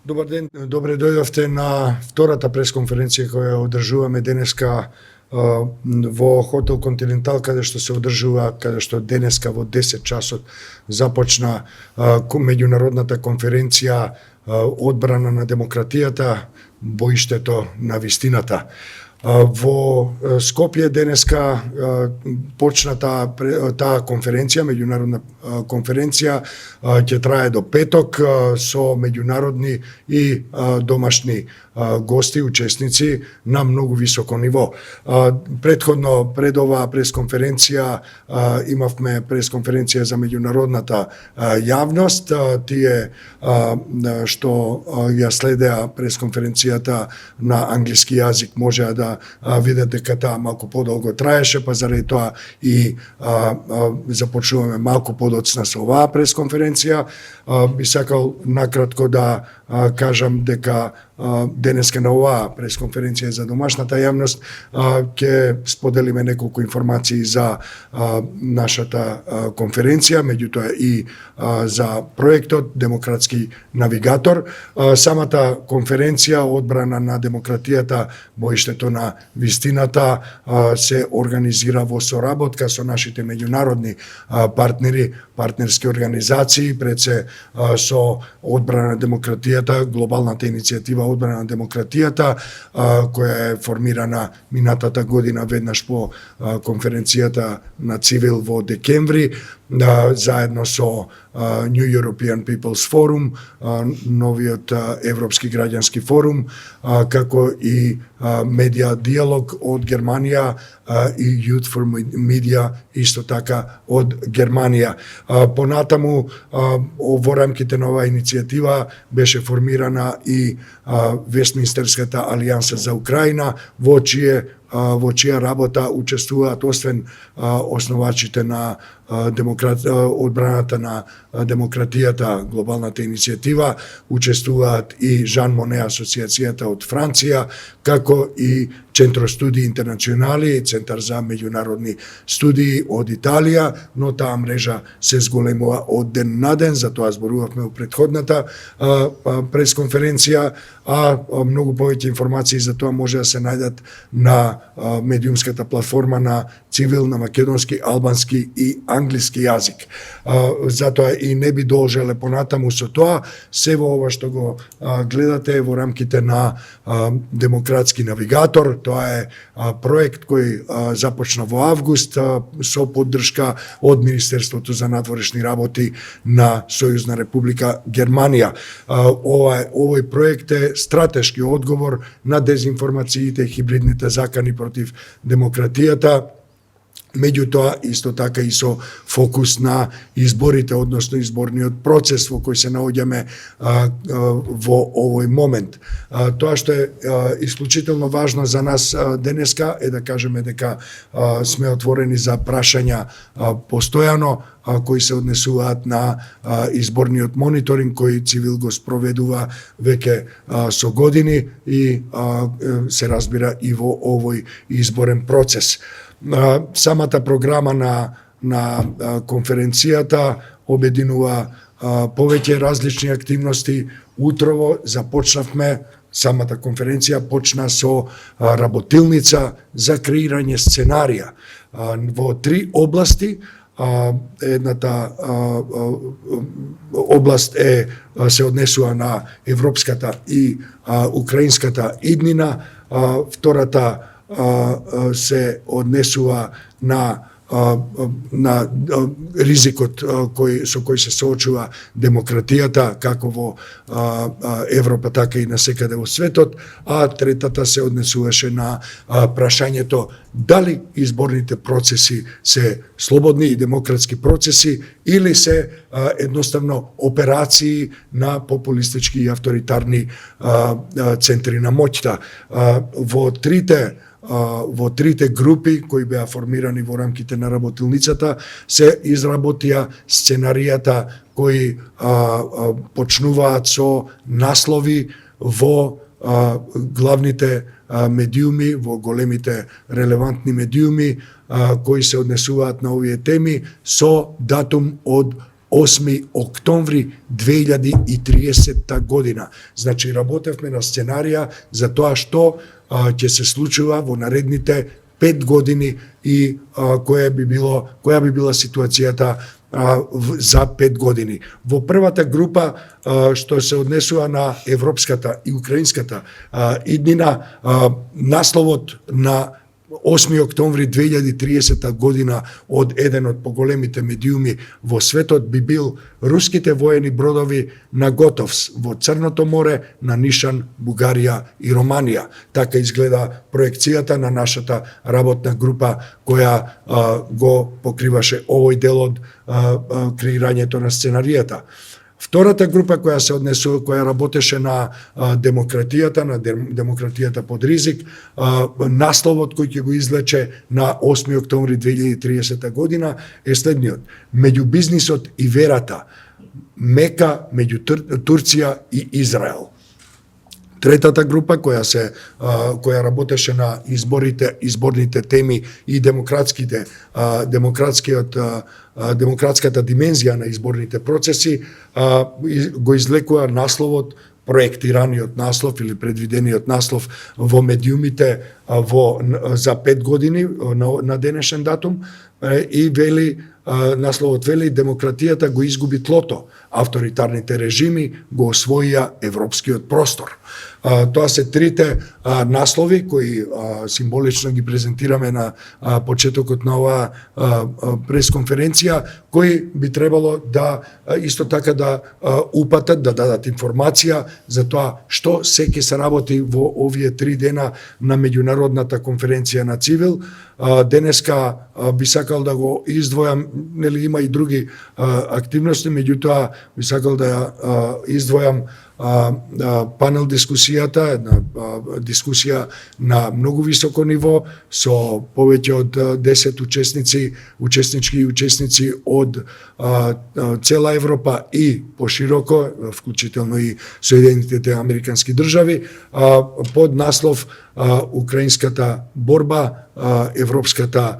Добар ден, добре дојдовте на втората пресконференција која одржуваме денеска во хотел Континентал, каде што се одржува, каде што денеска во 10 часот започна меѓународната конференција одбрана на демократијата, боиштето на вистината. Во Скопје денеска почна таа конференција, меѓународна конференција, ќе трае до петок со меѓународни и домашни гости, учесници на многу високо ниво. Предходно, пред оваа пресконференција, имавме пресконференција за меѓународната јавност. Тие што ја следеа пресконференцијата на англиски јазик можеа да видите дека таа малку подолго траеше, па заради тоа и започнуваме малку подоцна со оваа пресконференција. Би сакал накратко да кажам дека денеска на оваа пресконференција за домашната јавност ќе споделиме неколку информации за нашата конференција, меѓутоа и за проектот Демократски навигатор. Самата конференција одбрана на демократијата, боиштето на вистината, се организира во соработка со нашите меѓународни партнери, партнерски организации, пред се со одбрана на демократијата, глобалната иницијатива одбрана на демократијата, која е формирана минатата година веднаш по конференцијата на Цивил во декември, заедно со New European People's Forum, новиот Европски граѓански форум, како и Медиа диалог од Германија и Youth for Media исто така од Германија. Понатаму, во рамките на оваа иницијатива беше формирана и Вестминстерската алијанса за Украина, во чија работа учествуваат освен основачите на одбраната на демократијата, глобалната иницијатива, учествуваат и Жан Моне асоциацијата од Франција, како и Центро студии интернационали, Центар за меѓународни студии од Италија, но таа мрежа се зголемува од ден на ден, за тоа зборувавме во претходната пресконференција, а многу повеќе информации за тоа може да се најдат на медиумската платформа на Цивил на македонски, албански и англиски јазик. Затоа и не би должеле понатаму со тоа, се во ова што го гледате во рамките на Демократски навигатор. Тоа е проект кој започна во август со поддршка од Министерството за надворешни работи на Сојузна република Германија. Овој проект е стратешки одговор на дезинформациите и хибридните закани против демократијата, меѓутоа исто така и со фокус на изборите, односно изборниот процес во кој се наоѓаме во овој момент. Тоа што е исклучително важно за нас денеска е да кажеме дека сме отворени за прашања постојано кои се однесуваат на изборниот мониторинг кој Цивил го спроведува веќе со години и се разбира и во овој изборен процес. Самата програма на конференцијата обединува повеќе различни активности. Утрово започнавме, самата конференција почна со работилница за креирање сценарија во 3 области. Едната област се однесува на европската и украинската иднина, втората се однесува на ризикот со кој се соочува демократијата како во Европа, така и насекаде во светот, а третата се однесуваше на прашањето дали изборните процеси се слободни и демократски процеси или се едноставно операции на популистички и авторитарни центри на моќта. Во трите групи кои беа формирани во рамките на работилницата се изработија сценаријата кои почнуваат со наслови во главните медиуми, во големите релевантни медиуми кои се однесуваат на овие теми со датум од 8 октомври 2030 година. Значи работевме на сценарија за тоа што ќе се случува во наредните 5 години и која би била ситуацијата за 5 години. Во првата група што се однесува на европската и украинската иднина, насловот на 8 октомври 2030 година од еден од поголемите медиуми во светот би бил руските воени бродови на готовс во Црното море, на Нишан, Бугарија и Романија. Така изгледа проекцијата на нашата работна група која го покриваше овој дел од креирањето на сценаријата. Втората група која се однесува, која работеше на демократијата под ризик, насловот кој ќе го излече на 8 октомври 2030 година е следниот: меѓу бизнисот и верата, мека меѓу Турција и Израел. Третата група која работеше на изборните теми и демократската димензија на изборните процеси, го излекува насловот, проектираниот наслов или предвидениот наслов во медиумите за 5 години на денешен датум, и насловот вели: демократијата го изгуби тлото, авторитарните режими го освоија европскиот простор. Тоа се трите наслови кои символично ги презентираме на почетокот на оваа пресконференција, кои би требало да исто така да упатат, да дадат информација за тоа што се ќе се работи во овие 3 дена на меѓународната конференција на Цивил. Денеска би сакал да го издвојам, нели има и други активности, меѓутоа би сакал да издвојам панел дискусијата, една дискусија на многу високо ниво со повеќе од 10 учесници од цела Европа и пошироко, вклучително и Соединетите американски држави, под наслов Украинската борба, европската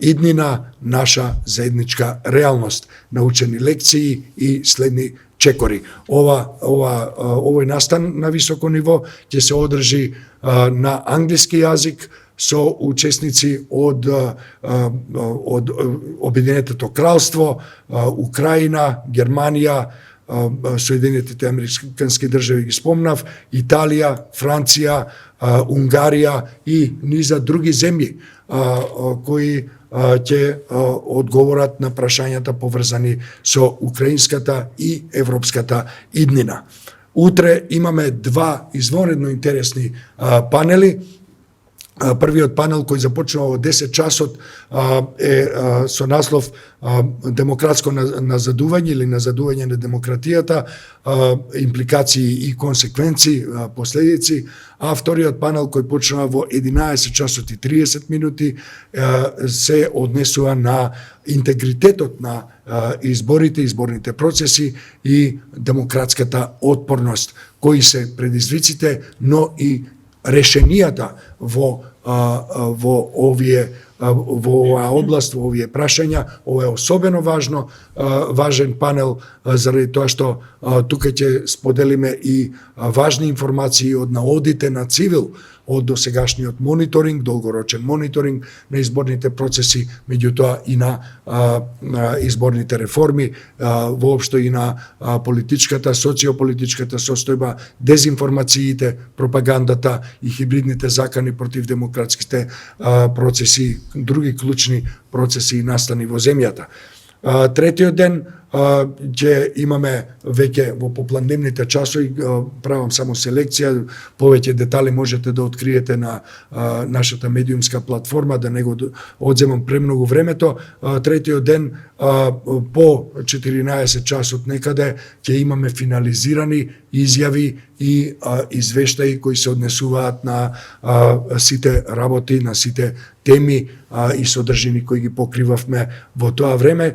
иднина, наша заедничка реалност, научени лекции и следни чекори. Овој настан на високо ниво ќе се одржи на англиски јазик со учесници од Обединетото кралство, Украина, Германија, Соединетите американски држави ги спомнав, Италија, Франција, Унгарија и низа други земји кои ќе одговорат на прашањата поврзани со украинската и европската иднина. Утре имаме 2 извонредно интересни панели. Првиот панел кој започнува во 10 часот е со наслов демократско назадување или назадување на демократијата, импликации и консеквенции, последици, а вториот панел кој почнува во 11 часот и 30 минути се однесува на интегритетот на изборните процеси и демократската отпорност, кои се предизвиците, но и решенијата во оваа област, во овие прашања. Ова е особено важен панел заради тоа што тука ќе споделиме и важни информации од наодите на Цивил, од досегашниот мониторинг, долгорочен мониторинг на изборните процеси, меѓутоа и на изборните реформи, воопшто и на политичката, социополитичката состојба, дезинформациите, пропагандата и хибридните закани против демократските процеси, други клучни процеси и настани во земјата. Третиот ден ќе имаме веќе во попладневните часови, правам само селекција, повеќе детали можете да откриете на нашата медиумска платформа, да не го одземам премногу времето. Третиот ден по 14 часот некаде ќе имаме финализирани изјави и извештаи кои се однесуваат на сите работи, на сите теми и содржини кои ги покривавме во тоа време.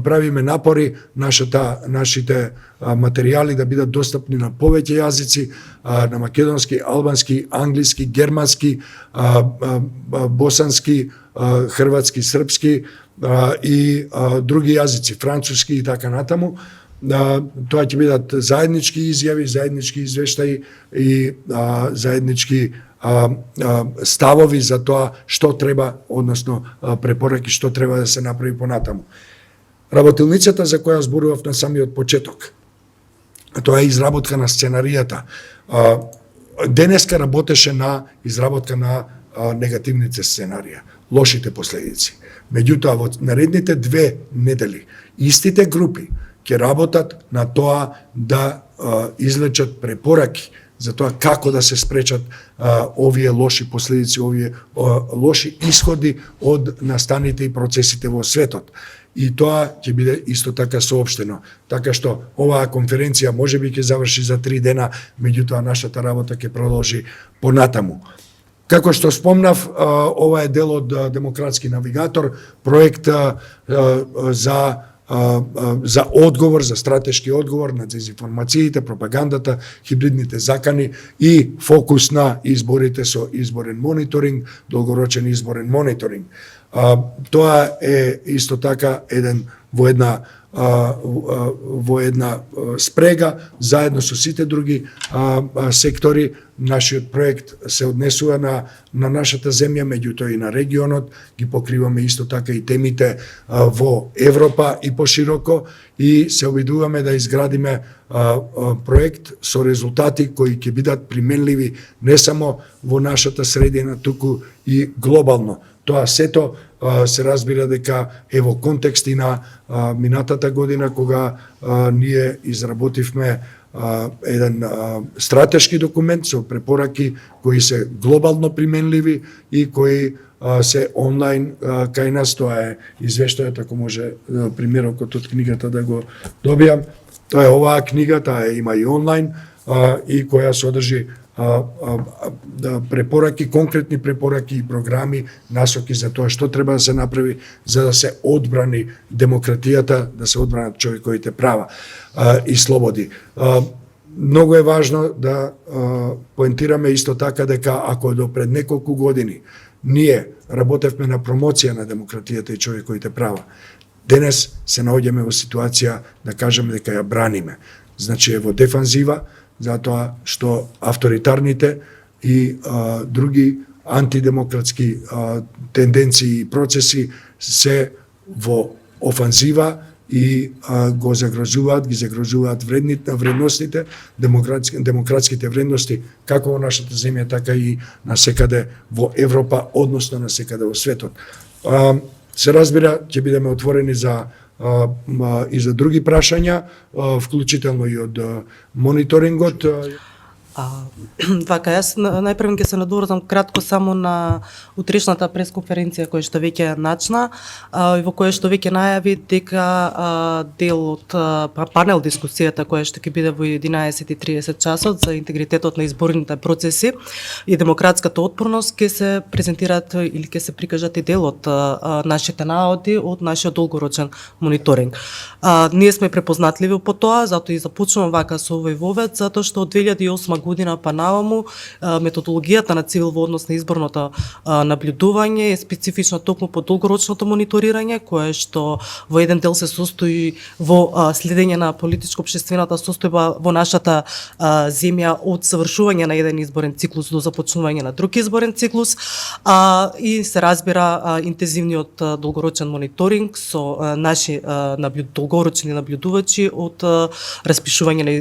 Правиме напори нашите материјали да бидат достапни на повеќе јазици, на македонски, албански, англиски, германски, босански, хрватски, српски, и други јазици, француски и така натаму. Тоа ќе бидат заеднички изјави, заеднички извештаи и заеднички ставови за тоа што треба, односно препораки што треба да се направи понатаму. Работилницата за која зборував на самиот почеток, тоа е изработка на сценаријата. Денеска работеше на изработка на негативните сценарија, лошите последици. Меѓутоа, во наредните 2 недели, истите групи ќе работат на тоа да излечат препораки за тоа како да се спречат овие лоши последици, овие лоши исходи од настаните и процесите во светот. И тоа ќе биде исто така соопштено. Така што оваа конференција можеби ќе заврши за 3 дена, меѓутоа нашата работа ќе продолжи понатаму. Како што спомнав, ова е дел од Демократски навигатор, проект за одговор, за стратешки одговор на дезинформациите, пропагандата, хибридните закани и фокус на изборите со изборен мониторинг, долгорочен изборен мониторинг. Тоа е исто така во една спрега, заедно со сите други сектори. Нашиот проект се однесува на нашата земја, меѓутоа и на регионот, ги покриваме исто така и темите во Европа и пошироко и се обидуваме да изградиме проект со резултати кои ќе бидат применливи не само во нашата средина, туку и глобално. Тоа сето се разбира дека е во контекст и на минатата година кога ние изработивме еден стратешки документ со препораки кои се глобално применливи и кои се онлайн кај нас. Тоа е извештајот, ако може примерокот од книгата да го добијам. Тоа е оваа книга, таа има и онлайн и која содржи препораки, конкретни препораки и програми, насоки за тоа што треба да се направи за да се одбрани демократијата, да се одбранат човековите права и слободи. Многу е важно да поентираме исто така дека ако до пред неколку години ние работевме на промоција на демократијата и човековите права, денес се наоѓаме во ситуација да кажеме дека ја браниме. Значи е во дефанзива, затоа што авторитарните и други антидемократски тенденции и процеси се во офанзива и ги загрозуваат вредностите, демократските вредности, како во нашата земја, така и насекаде во Европа, односно насекаде во светот. Се разбира, ќе бидеме отворени и за други прашања, вклучително и од мониторингот. Вака, јас најпрво ќе се надоврзам кратко само на утрешната пресконференција која што веќе е начна и во која што веќе најави дека дел од панел дискусијата која што ќе биде во 11:30 часот за интегритетот на изборните процеси и демократската отпорност ќе се презентираат или ќе се прикажат и дел од нашите наоди од нашиот долгорочен мониторинг. Ние сме препознатливи по тоа, затоа и започнувам вака со овој вовед, затоа што од 2008 година па наваму методологијата на цивил во однос на изборното наблюдување е специфична токму по долгорочното мониторирање, кое што во еден дел се состои во следење на политичко-општествената состојба во нашата земја од завршување на еден изборен циклус до започнување на друг изборен циклус, и се разбира интензивниот долгорочен мониторинг со наши долгорочни наблюдувачи од распишување на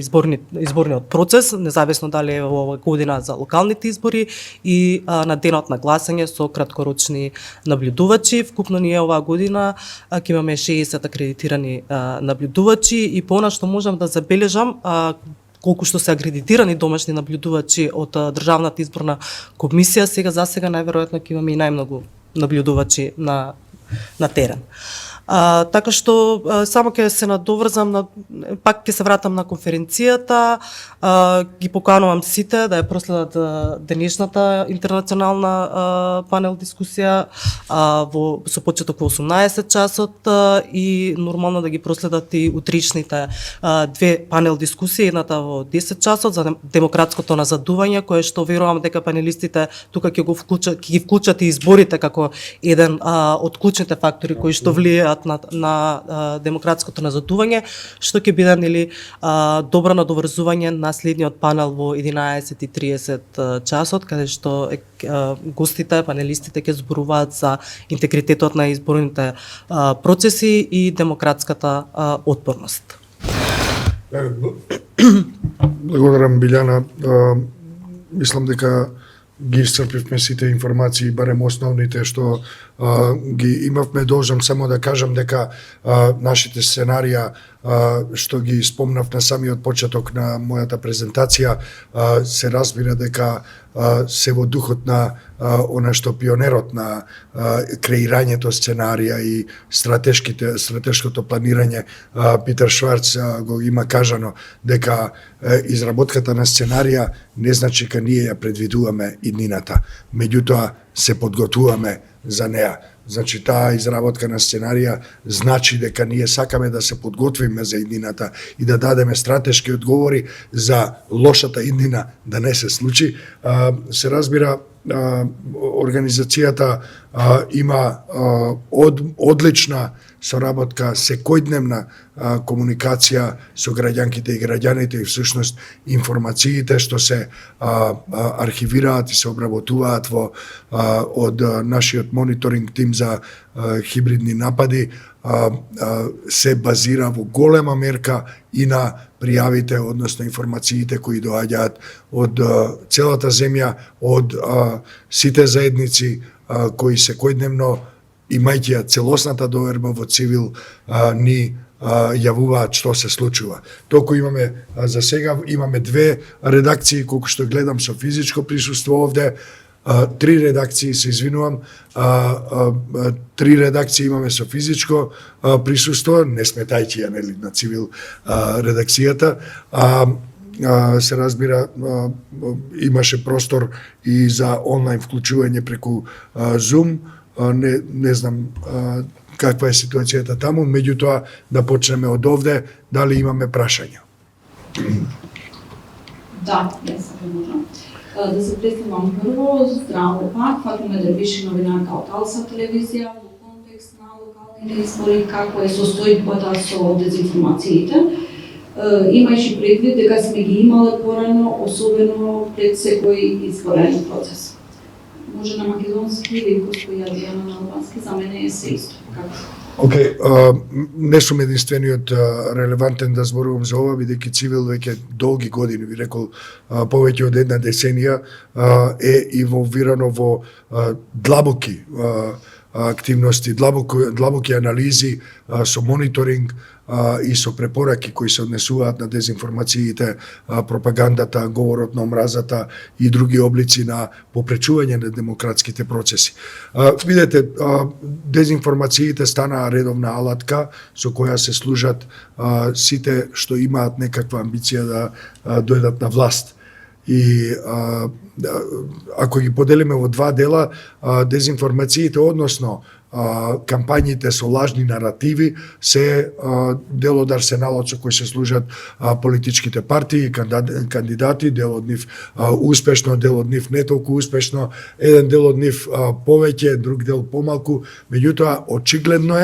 изборниот процес, независно дали е во година за локалните избори и на денот на гласање со краткорочни наблюдувачи. Вкупно ние оваа година ќе имаме 60 акредитирани наблюдувачи и понашто можам да забележам колку што се акредитирани домашни наблюдувачи од Државната изборна комисија, сега најверојатно ќе имаме и најмногу наблюдувачи на терен. Така што само ќе се надоврзам на пак ќе се вратам на конференцијата, ги поканувам сите да ја проследат денешната интернационална панел дискусија со почеток во 18 часот и нормално да ги проследат и утришните две панел дискусии, едната во 10 часот за демократското назадување, кое што верувам дека панелистите тука ќе ги вклучат и изборите како еден од клучните фактори кои што влијаат на демократското назадување, што ќе биде добро надоврзување на следниот панел во 11:30 часот, каде што гостите, панелистите ќе зборуваат за интегритетот на изборните процеси и демократската отпорност. Благодарам, Билјана. Мислам дека ги исцрпивме сите информации, барем основните што ги имавме. Должам само да кажам дека нашите сценарија што ги спомнав на самиот почеток на мојата презентација се разбира дека се во духот на она што пионерот на креирањето сценарија и стратешкото планирање Питер Шварц го има кажано дека изработката на сценарија не значи дека ние ја предвидуваме иднината, меѓутоа се подготвуваме за неа. Значи, таа изработка на сценарија значи дека ние сакаме да се подготвиме за иднината и да дадеме стратешки одговори за лошата иднина да не се случи. Се разбира, организацијата има одлична соработка, секојдневна комуникација со граѓанките и граѓаните и всушност информациите што се архивираат и се обработуваат од нашиот мониторинг тим за хибридни напади се базира во голема мерка и на пријавите, односно информациите кои доаѓаат од целата земја, од сите заедници кои секојдневно, имајќи ја целосната доверба во цивил, ни јавуваат што се случува. Толку имаме за сега, имаме две редакции, колку што гледам со физичко присуство овде, три редакции, се извинувам, три редакции имаме со физичко присуство, не сметајќи ја на цивил редакцијата, се разбира, имаше простор и за онлайн вклучување преку Zoom, не знам каква е ситуацијата таму, меѓутоа да почнеме од овде, дали имаме прашања? Да, јас ако можам. Да се представам прво, здраво пак, Фатима Дервиши, новинарка од Алса телевизија, во контекст на локалните избори, како е состојбата со дезинформациите, имајќи предвид дека сме ги имале порано, особено пред секој изборен процес. Може на македонски или кој ја дијана на албански, за мене е се исто. Океј, не сум единствениот релевантен да зборувам за ова, бидејќи цивил веќе долги години, би рекол повеќе од една деценија, е инволвирано во длабоки активности, длабоки анализи со мониторинг и со препораки кои се однесуваат на дезинформациите, пропагандата, говорот на омразата и други облици на попречување на демократските процеси. Видете, дезинформациите станаа редовна алатка со која се служат сите што имаат некаква амбиција да дојдат на власт. И ако ги поделиме во два дела, дезинформациите, односно кампањите со лажни наративи се дел од арсеналот со кој се служат политичките партии и кандидати, дел од нив успешно, дел од нив не толку успешно, еден дел од нив повеќе, друг дел помалку, меѓутоа очигледно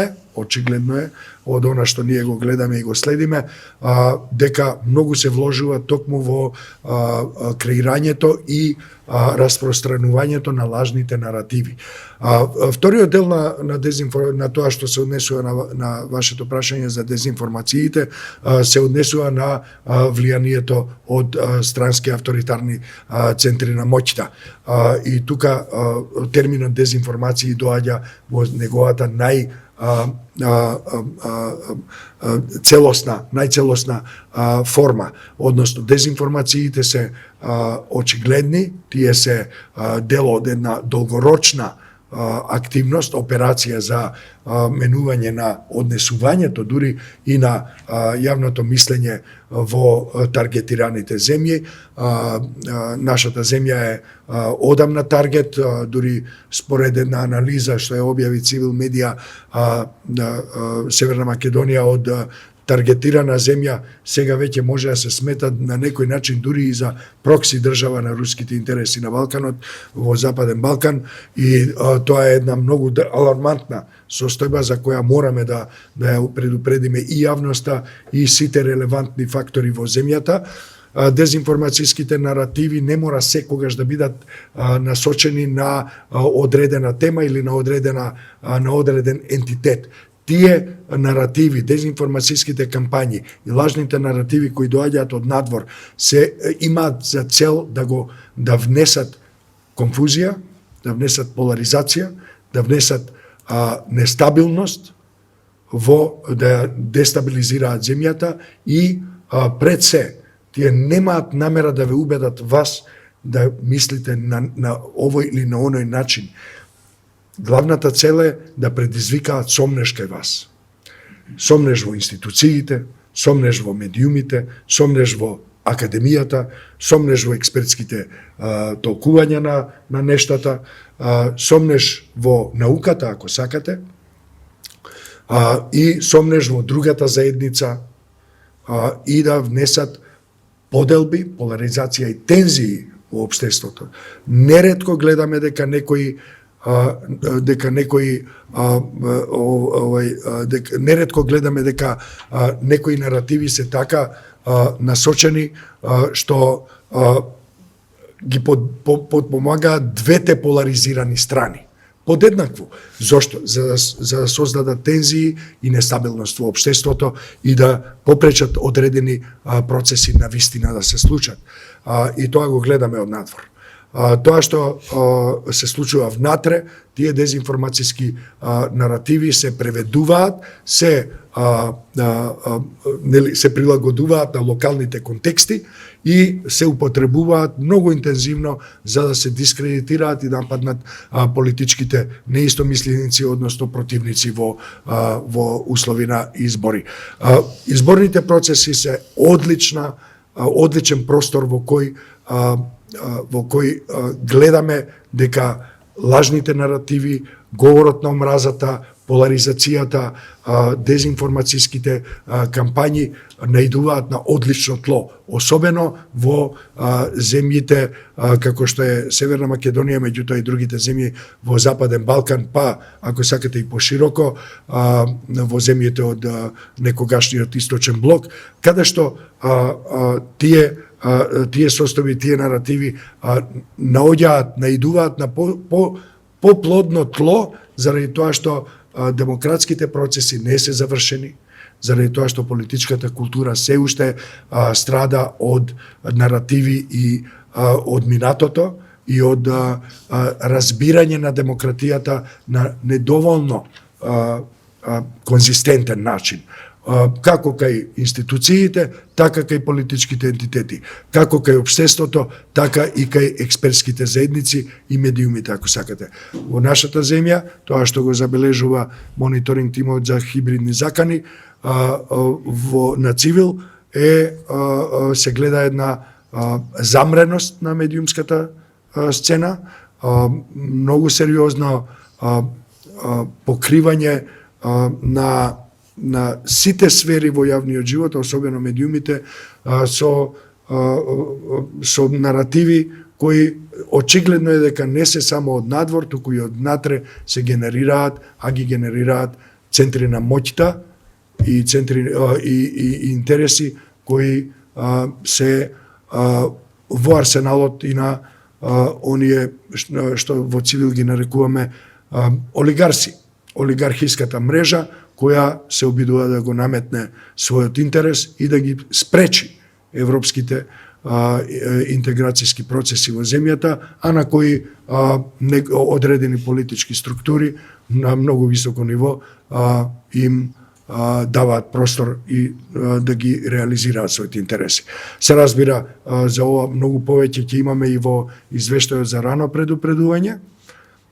е од она што ние го гледаме и го следиме, дека многу се вложува токму во креирањето и распространувањето на лажните наративи. Вториот дел на тоа што се однесува на вашето прашање за дезинформациите се однесува на влијанието од странски авторитарни центри на моќта. И тука терминот дезинформации доаѓа во неговата најцелосна форма, односно дезинформациите се очигледни, тие се дел од една долгорочна активност, операција за менување на однесувањето, дури и на јавното мислење во таргетираните земји. Нашата земја е одамна таргет, дури според една анализа што ја објави Цивил Медија, Северна Македонија од таргетирана земја сега веќе може да се смета на некој начин дури и за прокси држава на руските интереси на Балканот, во Западен Балкан, и тоа е една многу алармантна состојба за која мораме да ја предупредиме и јавноста и сите релевантни фактори во земјата. Дезинформацијските наративи не мора секогаш да бидат насочени на одредена тема или на одреден ентитет. Тие наративи, дезинформацијските кампањи и лажните наративи кои доаѓаат од надвор се имаат за цел да внесат конфузија, да внесат поларизација, да внесат нестабилност, да дестабилизираат земјата и пред се тие немаат намера да ве убедат вас да мислите на овој или на оној начин. Главната цел е да предизвикаат сомнеш кај вас. Сомнеш во институциите, сомнеш во медиумите, сомнеш во академијата, сомнеш во експертските толкувања на нештата, сомнеш во науката, ако сакате, и сомнеш во другата заедница, и да внесат поделби, поларизација и тензии во општеството. Неретко гледаме дека неретко гледаме дека некои наративи се така насочени што ги подпомагаат двете поларизирани страни. Подеднакво. Зошто? За да создадат тензии и нестабилност во општеството и да попречат одредени процеси на вистина да се случат. И тоа го гледаме од надвор. Тоа што се случува внатре, тие дезинформацијски наративи се преведуваат, се прилагодуваат на локалните контексти и се употребуваат многу интензивно за да се дискредитираат и нападнат политичките неистомисленици, односно противници во услови на избори. Изборните процеси се одличен простор во кој гледаме дека лажните наративи, говорот на омразата, поларизацијата, дезинформацијските кампањи наидуваат на одлично тло, особено во земјите како што е Северна Македонија, меѓутоа и другите земји во Западен Балкан, па ако сакате и пошироко во земјите од некогашниот Источен блок, каде што тие состојби, тие наративи наидуваат на поплодно тло, заради тоа што демократските процеси не се завршени, заради тоа што политичката култура се уште страда од наративи и од минатото и од разбирање на демократијата на недоволно конзистентен начин. Како кај институциите, така кај политичките ентитети, како кај општеството, така и кај експертските заедници и медиумите, ако сакате. Во нашата земја, тоа што го забележува мониторинг тимот за хибридни закани, на Цивил се гледа една замреност на медиумската сцена, многу сериозно покривање на сите сфери во јавниот живот, особено медиумите, со наративи кои очигледно е дека не се само од надвор, туку и од внатре се генерираат, а ги генерираат центри на моќта и центри и интереси кои се во арсеналот и на оние што во Цивил ги нарекуваме олигарси, олигархиската мрежа која се обидува да го наметне својот интерес и да ги спречи европските интеграцијски процеси во земјата, а на кои одредени политички структури на многу високо ниво им даваат простор и да ги реализираат своите интереси. Се разбира, за ова многу повеќе ќе имаме и во извештајот за рано предупредување,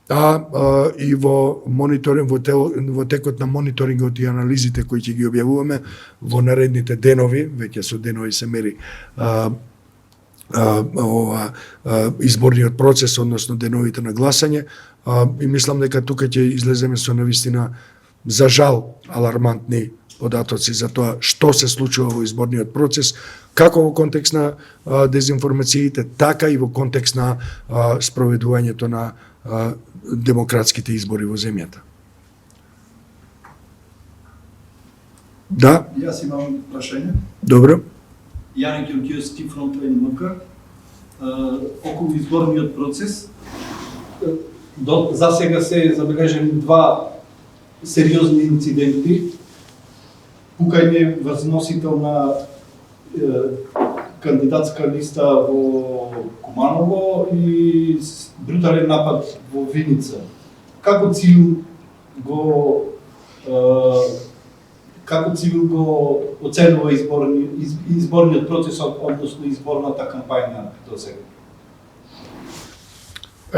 и во мониторинг, во текот на мониторингот и анализите кои ќе ги објавуваме во наредните денови, веќе со денови се мери изборниот процес, односно деновите на гласање, и мислам дека тука ќе излеземе со навистина, за жал, алармантни податоци за тоа што се случува во изборниот процес, како во контекст на дезинформациите, така и во контекст на спроведувањето на демократските избори во земјата. Да? Јас имам прашање. Добро. Јане Ѓорѓиевски, Фронтлайн МК. Околу изборниот процес, за сега се забележени два сериозни инциденти. Пукање возносител на кандидатска листа во Куманово и брутален напад во Виница. Како цивил го оценува изборниот процес, односно изборната кампања до сега?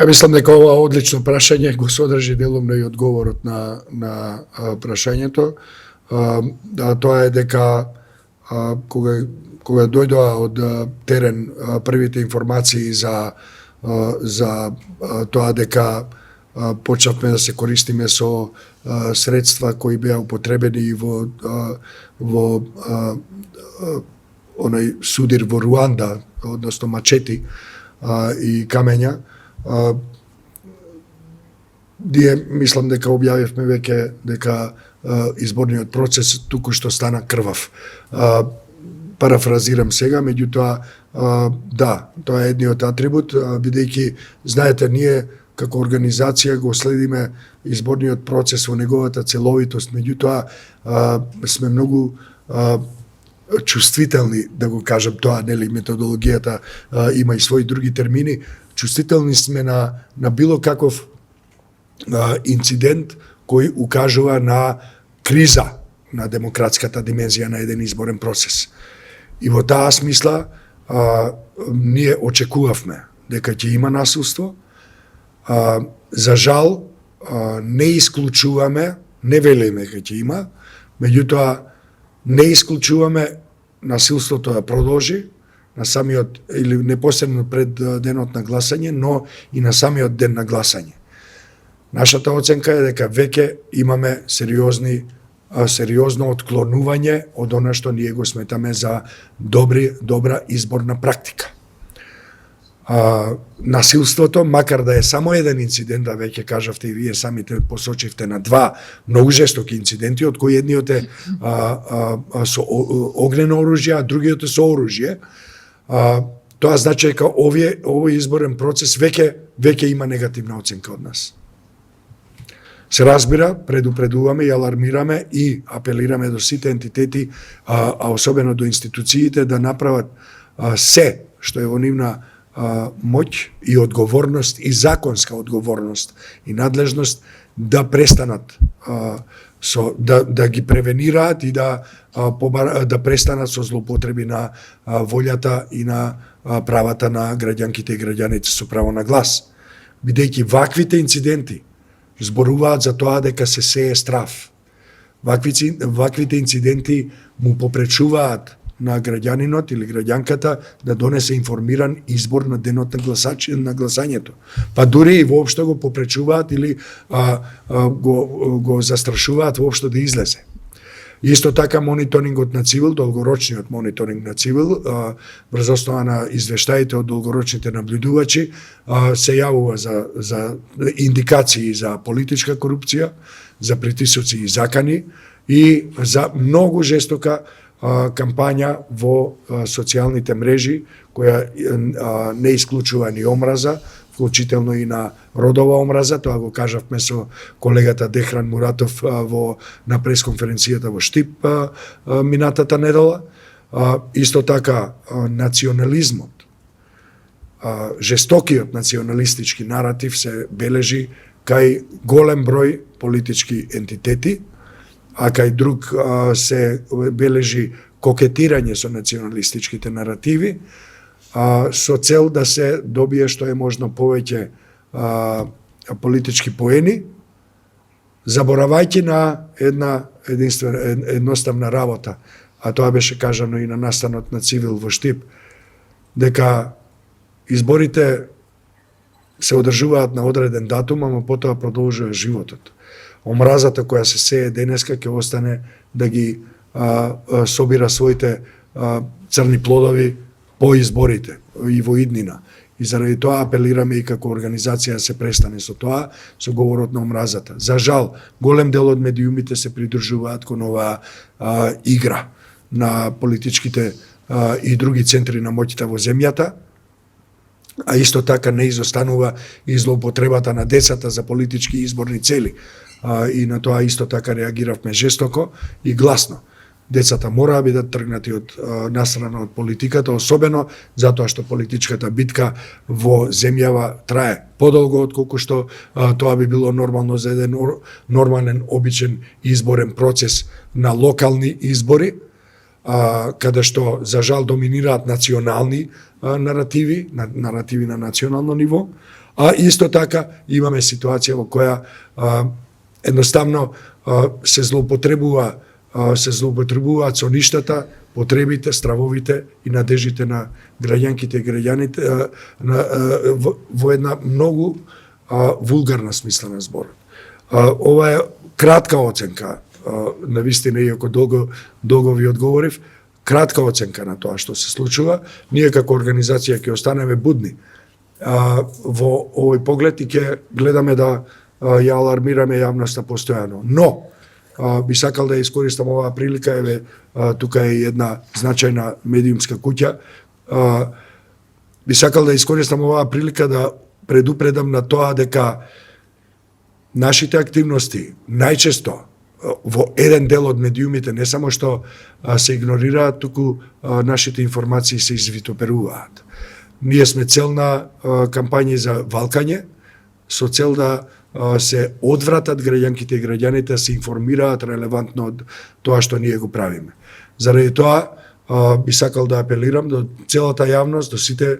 Мислам дека ова одлично прашање го содржи делумно и одговорот на прашањето. Тоа е дека кога дојдоа од терен првите информации за тоа дека почнавме да се користиме со средства кои беа употребени во оној судир во Руанда, односно мачети и камења, ние мислам дека објавивме веќе дека изборниот процес туку што стана крвав. Парафразирам сега, меѓутоа, да, тоа е едниот атрибут, бидејќи, знаете, ние како организација го следиме изборниот процес во неговата целовитост, меѓутоа сме многу чувствителни, да го кажам тоа, нели, методологијата има и своји други термини, чувствителни сме на било каков инцидент кој укажува на криза на демократската димензија на еден изборен процес. И во таа смисла ние очекувавме дека ќе има насилство. За жал не исклучуваме, не велиме дека ќе има, меѓутоа не исклучуваме насилството да продолжи на самиот, или непосредно пред денот на гласање, но и на самиот ден на гласање. Нашата оценка е дека веќе имаме сериозно отклонување од она што ние го сметаме за добра изборна практика. Насилството, макар да е само еден инцидент, да веќе кажавте и вие самите посочивте на два многу жестоки инциденти, од кои едниот е со огнено оружје, а другиот е со оружје, тоа значи дека овој изборен процес веќе има негативна оценка од нас. Се разбира, предупредуваме и алармираме и апелираме до сите ентитети, а особено до институциите, да направат се што е во нивна моќ и одговорност и законска одговорност и надлежност да престанат да ги превенираат и да престанат со злоупотреби на волјата и на правата на граѓанките и граѓаните со право на глас. Бидејќи ваквите инциденти зборуваат за тоа дека се сее страв. Ваквите инциденти му попречуваат на граѓанинот или граѓанката да донесе информиран избор на денот на гласањето. Па дури и воопшто го попречуваат или го застрашуваат воопшто да излезе. Исто така мониторингот на цивил, долгорочниот мониторинг на цивил, врз основа на извештаите од долгорочните наблюдувачи, се јавува за индикации за политичка корупција, за притисоци и закани и за многу жестока кампања во социјалните мрежи, која не исклучува ни омраза, вклучително и на родова омраза, тоа го кажавме со колегата Дехран Муратов на пресконференцијата во Штип минатата недела. Исто така национализмот, жестокиот националистички наратив се бележи кај голем број политички ентитети, а кај друг се бележи кокетирање со националистичките наративи, со цел да се добие што е можно повеќе политички поени, заборавајќи на една едноставна работа, а тоа беше кажано и на настанот на Цивил во Штип, дека изборите се одржуваат на одреден датум, ама потоа продолжува животот. Омразата која се сее денеска ќе остане да ги собира своите црни плодови по изборите и во иднина. И заради тоа апелираме и како организација да се престане со тоа, со говорот на омразата. За жал, голем дел од медиумите се придржуваат кон оваа игра на политичките и други центри на моќта во земјата, а исто така не изостанува и злоупотребата на децата за политички изборни цели. И на тоа исто така реагиравме жестоко и гласно. Децата мора да бидат тргнати од настрана од политиката, особено затоа што политичката битка во земјава трае подолго отколку што тоа би било нормално за еден нормален, обичен изборен процес на локални избори, каде што за жал доминираат национални наративи на национално ниво, а исто така имаме ситуација во која едноставно се злоупотребуваат со ништата, потребите, стравовите и надежите на граѓанките и граѓаните во една многу вулгарна смисла на зборот. Ова е кратка оценка, навистина, иако долго ви одговорив, кратка оценка на тоа што се случува. Ние како организација ќе останеме будни во овој поглед и ќе гледаме да ја алармираме јавноста постојано. Но, би сакал да искористам оваа прилика, еве тука е една значајна медиумска куќа, би сакал да искористам оваа прилика да предупредам на тоа дека нашите активности најчесто во еден дел од медиумите не само што се игнорираат, туку нашите информации се извитоперуваат. Ние сме цел на кампањи за валкање, со цел да се одвратат граѓанките и граѓаните, се информираат релевантно од тоа што ние го правиме. Заради тоа би сакал да апелирам до целата јавност, до сите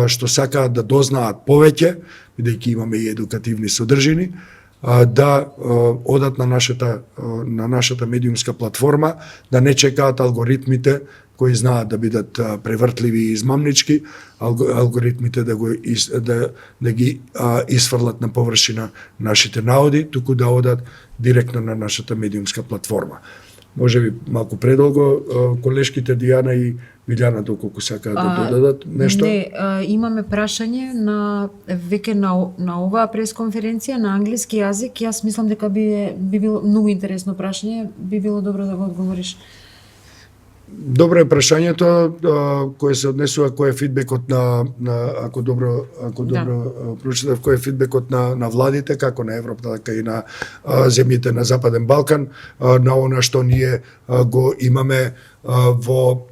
што сакаат да дознаат повеќе, бидејќи имаме и едукативни содржини, да одат на нашата медиумска платформа, да не чекаат алгоритмите кои знаат да бидат превртливи и измамнички, алгоритмите да ги исфрлат на површина нашите наоди, туку да одат директно на нашата медиумска платформа. Може би малку предолго, колешките Дијана и Милјана доколку сакаат да додадат нешто? Не, имаме прашање веќе на оваа пресконференција на англиски јазик. Јас мислам дека би било многу интересно прашање, би било добро да го одговориш. Добро е прашањето кое се однесува кој е фидбекот на ако добро прочитав, кој е фидбекот на владите како на Европа така и на земјите на Западен Балкан на она што ние го имаме во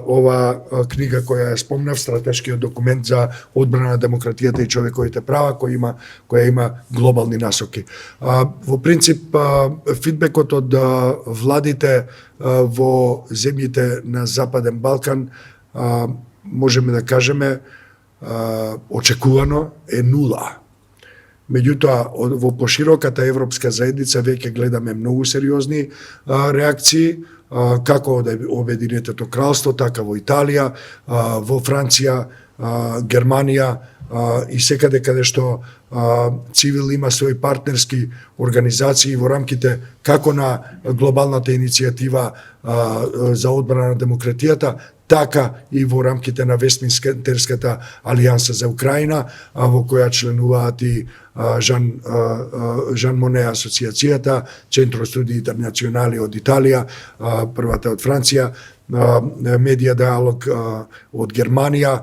ова книга која ја спомнав, стратешкиот документ за одбрана на демократијата и човековите права, која има глобални насоки. Во принцип, фидбекот од владите во земјите на Западен Балкан, можеме да кажеме, очекувано е нула. Меѓутоа, во пошироката европска заедница веќе гледаме многу сериозни реакции, како од Обединетото кралство, така во Италија, во Франција, Германија и секаде каде што Цивил има своји партнерски организации во рамките како на глобалната иницијатива за одбрана на демократијата, така и во рамките на Вестминстерската алијанса за Украина, во која членуваат и Жан Моне асоциацијата, Центро студии интернационали од Италија, првата од Франција, Медиа диалог од Германија,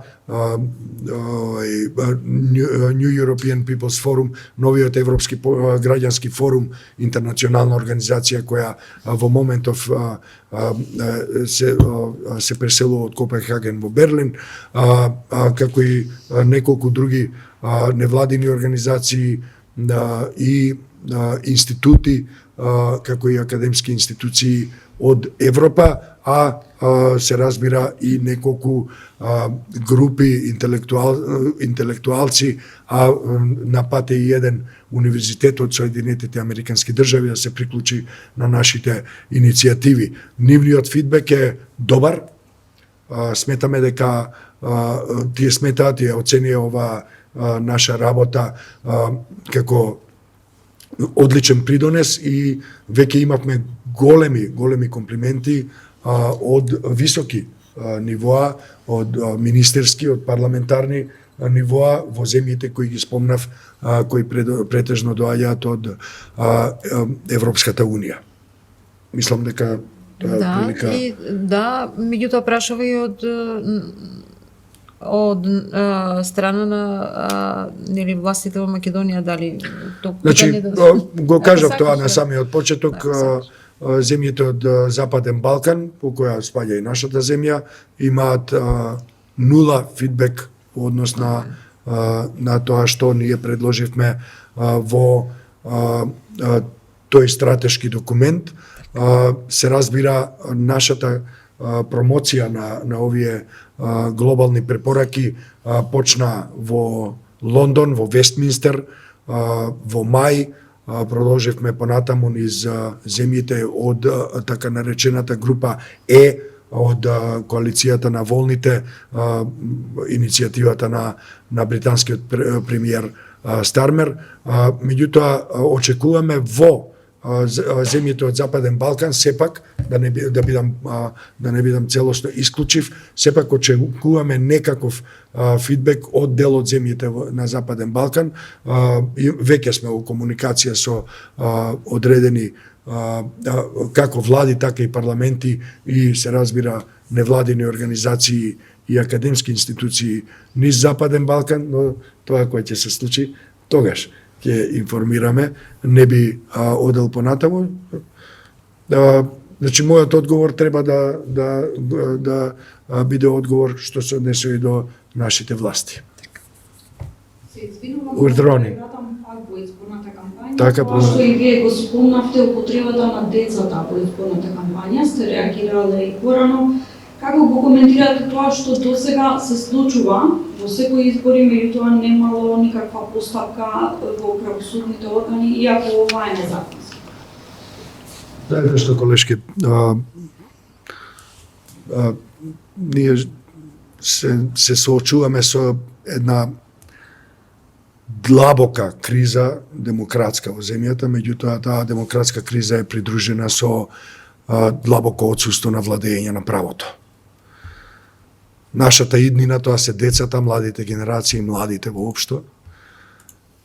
New European People's Forum, новиот европски граѓански форум, интернационална организација која во моментов се преселува од Копенхаген во Берлин, како и неколку други невладини организации и институти, како и академски институции од Европа, а се разбира и неколку групи интелектуалци, а на пат е и еден универзитет од Соединетите Американски држави да се приклучи на нашите иницијативи. Нивниот фидбек е добар. Сметаме дека тие сметаат и оценија ова наша работа како одличен придонес и веќе имавме големи комплименти од високи нивоа, од министерски, од парламентарни нивоа во земјите кои ги спомнав, кои претежно доаѓаат од Европската Унија. Мислам дека тоа е прилика. Да, меѓутоа прашува и од страна на нели властите во Македонија, дали тоа Значи, го кажав тоа на самиот почеток, земјите од Западен Балкан, по која спаѓа и нашата земја, имаат нула фидбек во однос на тоа што ние предложивме во тој стратешки документ. Се разбира, нашата промоција на овие глобални препораки почна во Лондон, во Вестминстер, во мај. Продолживме понатаму низ земјите од така наречената група Е, од коалицијата на волните, иницијативата на британскиот премиер Стармер. Меѓутоа, очекуваме во земјите од Западен Балкан, сепак, да не бидам целосно исклучив, сепак очекуваме некаков фидбек од дел од земјите на Западен Балкан. Веќе сме во комуникација со одредени како влади, така и парламенти и се разбира невладини организации и академски институции низ Западен Балкан, но тоа кој ќе се случи тогаш ќе информираме, не би одел понатаму. Значи, мојот одговор треба да биде одговор што се однесува и до нашите власти. Урдрони. Така, тоа што и вие го спомнавте, употребата на децата во изборната кампања, сте реагирале и порано. Како го коментирате тоа што досега се случува во секои избори, меѓутоа немало никаква постапка во правосудните органи, иако ова е незаконско? Знаете што, колешки, ние се соочуваме со една длабока криза демократска во земјата, меѓутоа таа демократска криза е придружена со длабоко отсуство на владење на правото. Нашата иднина, тоа се децата, младите генерации, младите воопшто,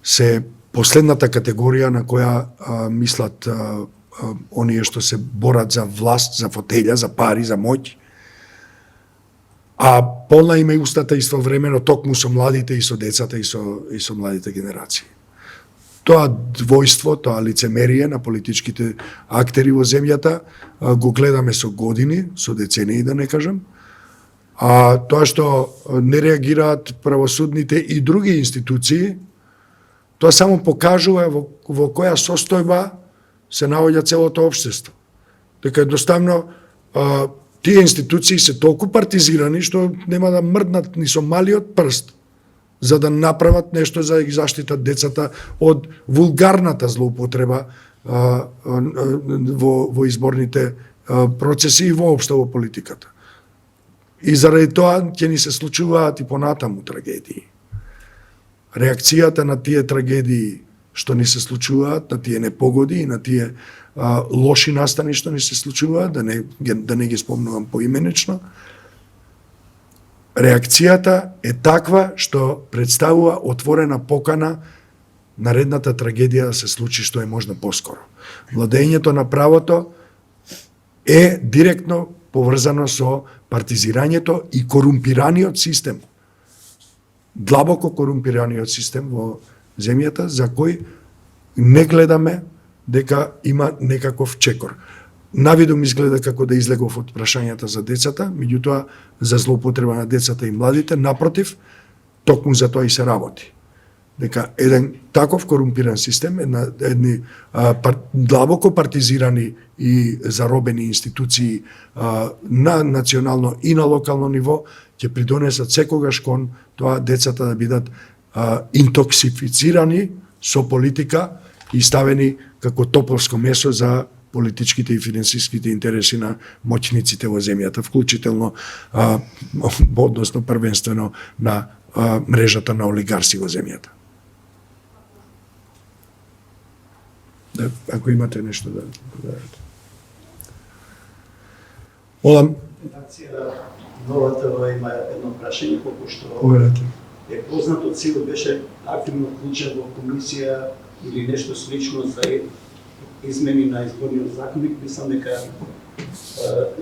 се последната категорија на која мислат оние што се борат за власт, за фотелја, за пари, за моќ. А полна им е устата истовремено токму со младите и со децата и со младите генерации. Тоа двојство, тоа лицемерие на политичките актери во земјата го гледаме со години, со децении да не кажам. А тоа што не реагираат правосудните и други институции, тоа само покажува во која состојба се наоѓа целото општество. Дека едноставно тие институции се толку партизирани што нема да мрднат ни со малиот прст за да направат нешто за да ги заштитат децата од вулгарната злоупотреба во изборните процеси и воопшто во политиката. И заради тоа ќе ни се случуваат и понатаму трагедии. Реакцијата на тие трагедии што ни се случуваат, на тие непогоди и на тие лоши настани што ни се случуваат, да не ги спомнувам поименечно, реакцијата е таква што представува отворена покана наредната трагедија да се случи што е можно поскоро. Владењето на правото е директно поврзано со партизирањето и корумпираниот систем. Длабоко корумпираниот систем во земјата за кој не гледаме дека има некаков чекор. Навидом изгледа како да излегов од прашањата за децата, меѓутоа за злоупотреба на децата и младите, напротив, токму за тоа и се работи. дека еден таков корумпиран систем, едни длабоко партизирани и заробени институции на национално и на локално ниво ќе придонесат секогаш кон тоа децата да бидат интоксифицирани со политика и ставени како топовско месо за политичките и финансиските интереси на моќниците во земјата, вклучително односно првенствено на мрежата на олигарси во земјата. Да, ако имате нешто да дадете. Олам. Новата има едно прашање, колку што Поверете. е познато, Цил беше активно вклучен во комисија или нешто слично за измени на изборниот законник. Мислам дека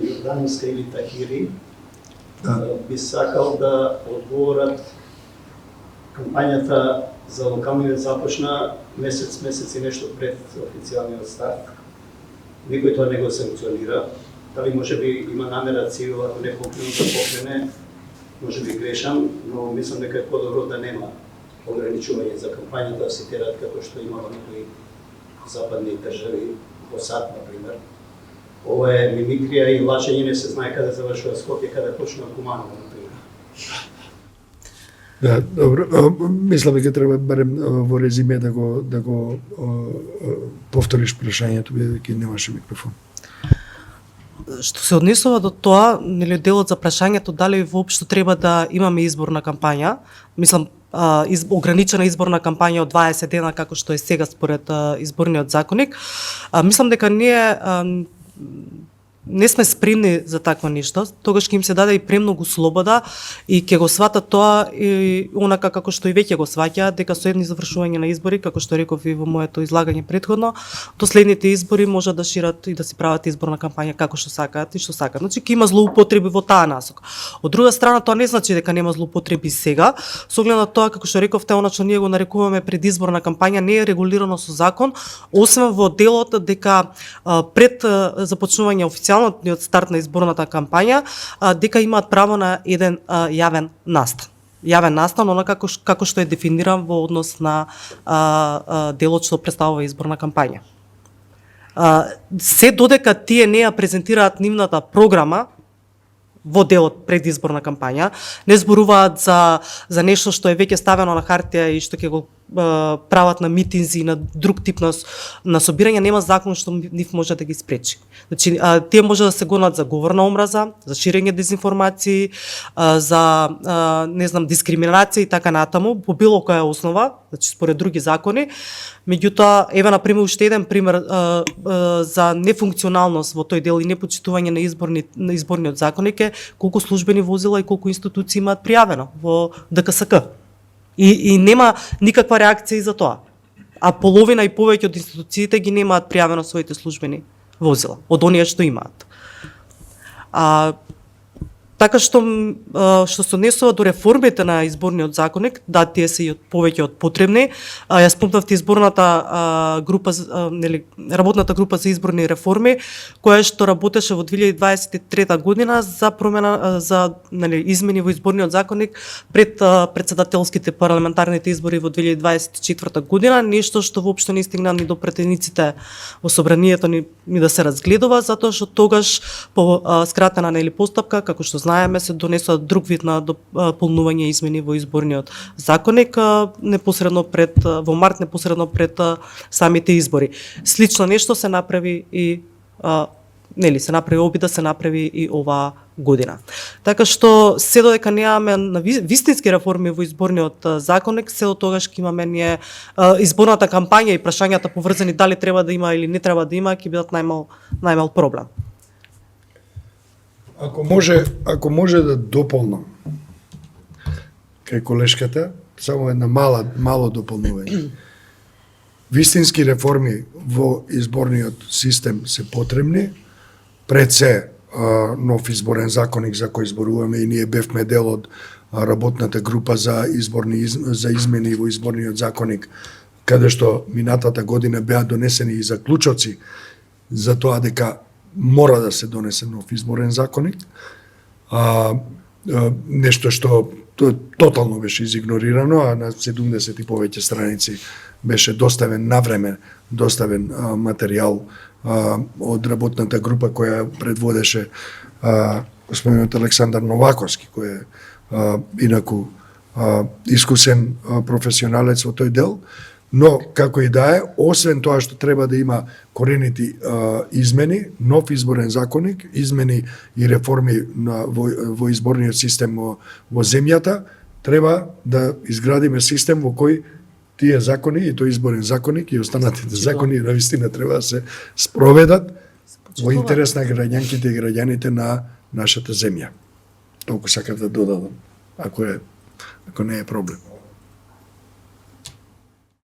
Јордановска или Тахири би сакал да одговорат. Кампањата за локалниот започна месец и нешто пред официјалниот старт. Никој тоа не го санкционира. Дали може би има намера Цил, ако не покрене да покрене, може би грешам, но мислам дека е подобро да нема ограничување за кампањата, да се терат како што има во некои западни држави, во САД, например. Ова е мимикрија и лачење, не се знае каде завршува Скопје, каде почнува Куманово, например. Да, добро. Мислам дека треба барем во резиме да го повториш прашањето, бидејќи немаше микрофон. Што се однесува до тоа, нели делот за прашањето дали воопшто треба да имаме изборна кампања, мислам ограничена изборна кампања од 20 дена како што е сега според изборниот законник, мислам дека ние не сме спремни за такво нешто, тогаш ќе им се даде и премногу слобода и ќе го сватат тоа и онака како што и веќе го сваќаат, дека со едни завршување на избори, како што реков и во моето излагање претходно, до следните избори можат да шират и да си прават изборна кампања како што сакаат и што сакаат. Значи ќе има злоупотреби во таа насока. Од друга страна, тоа не значи дека нема злоупотреби сега, со оглед на тоа како што рековте, она што ние го нарекуваме предизборна кампања не е регулирано со закон, освен во делот дека пред започнување официјалниот старт на изборната кампања, дека имаат право на еден јавен настан. Јавен настан, онака како што е дефиниран во однос на делот што представува изборна кампања. Се додека тие не ја презентираат нивната програма во делот предизборна кампања, не зборуваат за нешто што е веќе ставено на хартија и што ќе го прават на митинзи и на друг тип на собирање, нема закон што нив може да ги спречи. Значи, тие може да се гонат за говор на омраза, за ширење дезинформации, за не знам, дискриминација и така натаму, по било која основа, значи според други закони. Меѓутоа, еве например уште еден пример за нефункционалност во тој дел и непочитување на изборниот законник е колку службени возила и колку институции имаат пријавено во ДКСК. И нема никаква реакција и за тоа. А половина и повеќе од институциите ги немаат пријавено своите службени возила, од оние што имаат. Така што се однесува до реформите на изборниот законник, да, тие се и повеќе од потребни. Ја спомнавте изборната група, нели, работната група за изборни реформи, која што работеше во 2023 година за промена за нели измени во изборниот законник пред претседателските парламентарните избори во 2024 година, нешто што воопшто не стигна ни до претениците во собранието ни да се разгледува, затоа што тогаш по скратена нели постапка, како што знаеме, се донесува друг вид на дополнување измени во изборниот законник непосредно во март, непосредно пред самите избори. Слично нешто се направи и се направи обид да се направи и оваа година. Така што се додека немаме на вистински реформи во изборниот законник, се до тогаш ќе имаме ние изборната кампања и прашањата поврзани дали треба да има или не треба да има, ќе бидат најмал проблем. Ако може да дополнам кај колешката, само една мало дополнување. Вистински реформи во изборниот систем се потребни, пред се нов изборен законник за кој зборуваме и ние бевме дел од работната група за измени во изборниот законник, каде што минатата година беа донесени и заклучоци за тоа дека мора да се донесе нов изборен законник. Нешто што Тоа тотално беше изигнорирано, а на 70 и повеќе страници беше доставен навреме, материјал од работната група која предводеше господинот Александар Новаковски, кој е инаку искусен професионалец во тој дел, но како и да е, освен тоа што треба да има коренити измени, нов изборен законник, измени и реформи во изборниот систем во земјата, треба да изградиме систем во кој тие закони и тој изборен законник и останатите закони навистина треба да се спроведат во интерес на граѓанките и граѓаните на нашата земја. Толку сакав да додадам, ако не е проблем.